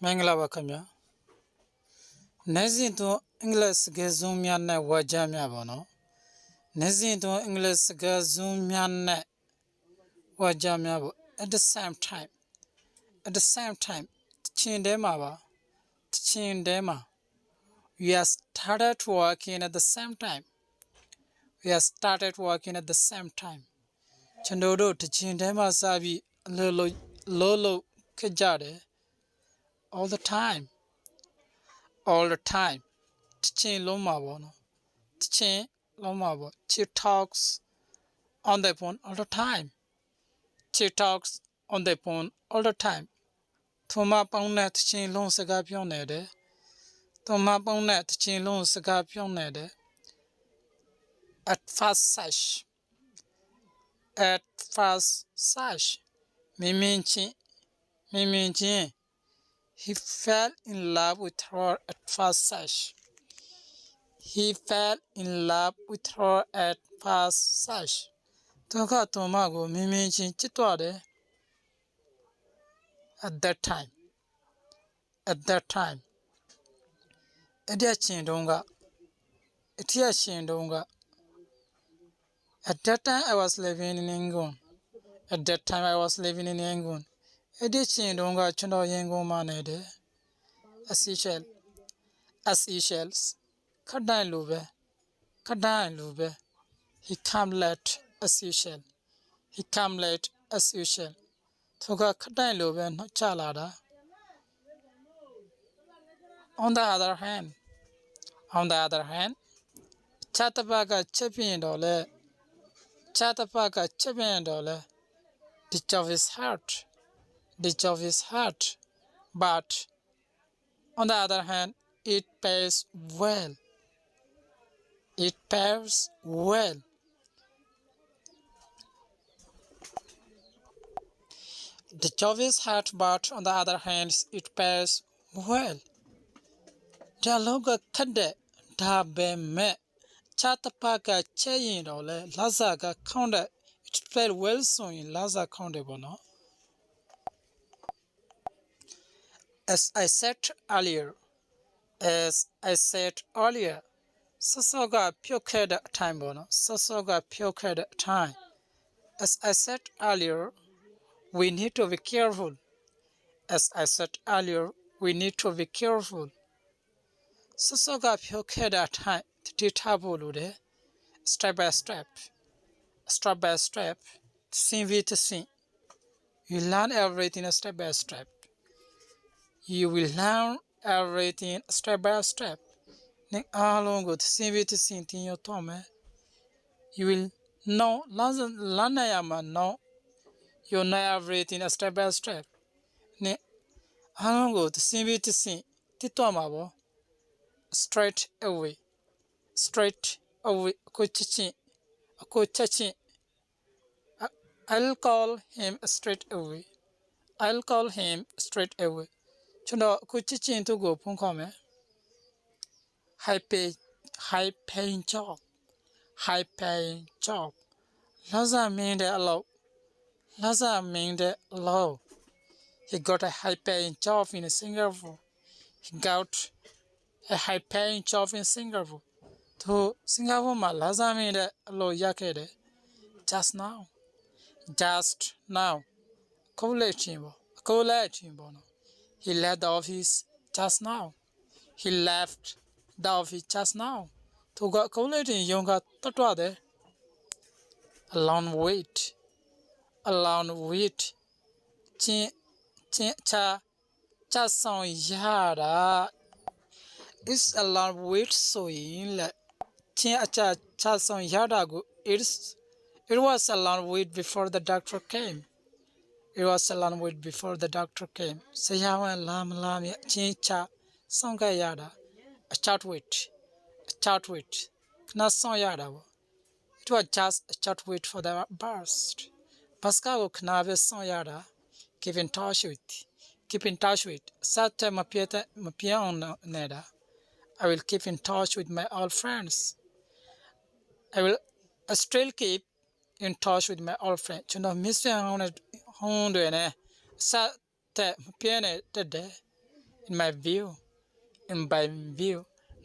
Mangalava Kamya Nazin English Gazumiana Wajamiabono Nazin English Gazumiana Wajamiabo at the same time. Chindemava Chindema. We have started working at the same time. Chandodo to Chindema Sabi Lolo Kajade all the time. Teaching Lomabo. She talks on the phone all the time. Toma Pongnet Chin Long Sagapionede. Toma Pongnet Chin Long Sagapionede. At first sash. Miminchi. He fell in love with her at first sash. Toka Tomago Miminchi Chitwade. At that time. Etia Chindonga. At that time I was living in Yangon. Etia Chindonga Chundo Yango Manede. As Seychelles. Kadai Lube. He come late as usual. Toga Kadai Lube no Chalada. On the other hand, Chatapaga Champion Dole, ditch of his heart. But on the other hand, it pays well. Ditch of his heart, but on the other hand, it pays well. Dialoga Kade Dabe Me Chatapaga Chayin Dole, Lazaga Counter. It played well so in Laza County Bono. As I said earlier, Sasoga Puked time bono, time. As I said earlier, we need to be careful. Sasoga Puked time, Titabulude, step by step, scene to scene. You learn everything step by step. Ning along with scene to scene in your tome. You will know Lanayama no. You know everything step by step. Ning along with scene to scene. Titomabo. Straight away. Kochachi. I'll call him straight away. Chundo kuchichi to go punkome. High paying job. Laza mean the low. He got a high paying job in Singapore. To Singapore ma Laza mean the low yakede. Just now. College him. He left the office just now. To go college in Yonga Tatwade. Alone wait. Cha song yada. It's a long wait so in la cha song yada go. It was a long wait before the doctor came. Sayawa lam cha songa yada. A chat wait. Not song yada. It was just a chat wait for the burst. Pascal Knave song yada. Keep in touch with. Sate mapia on neda. I will keep in touch with my old friends. I will still keep in touch with my old friends. You know, Mr. Honduene, Sate Piene, the day. in my view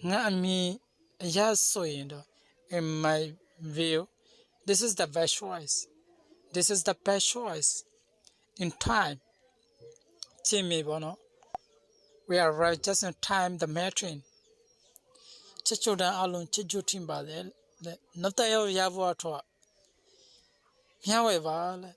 nga ami ya soyindo in my view this is the best choice in time chimi bono we are right just in time the matching chichodan alon chijutin ba le nata yo ya bo atwa myawe ba le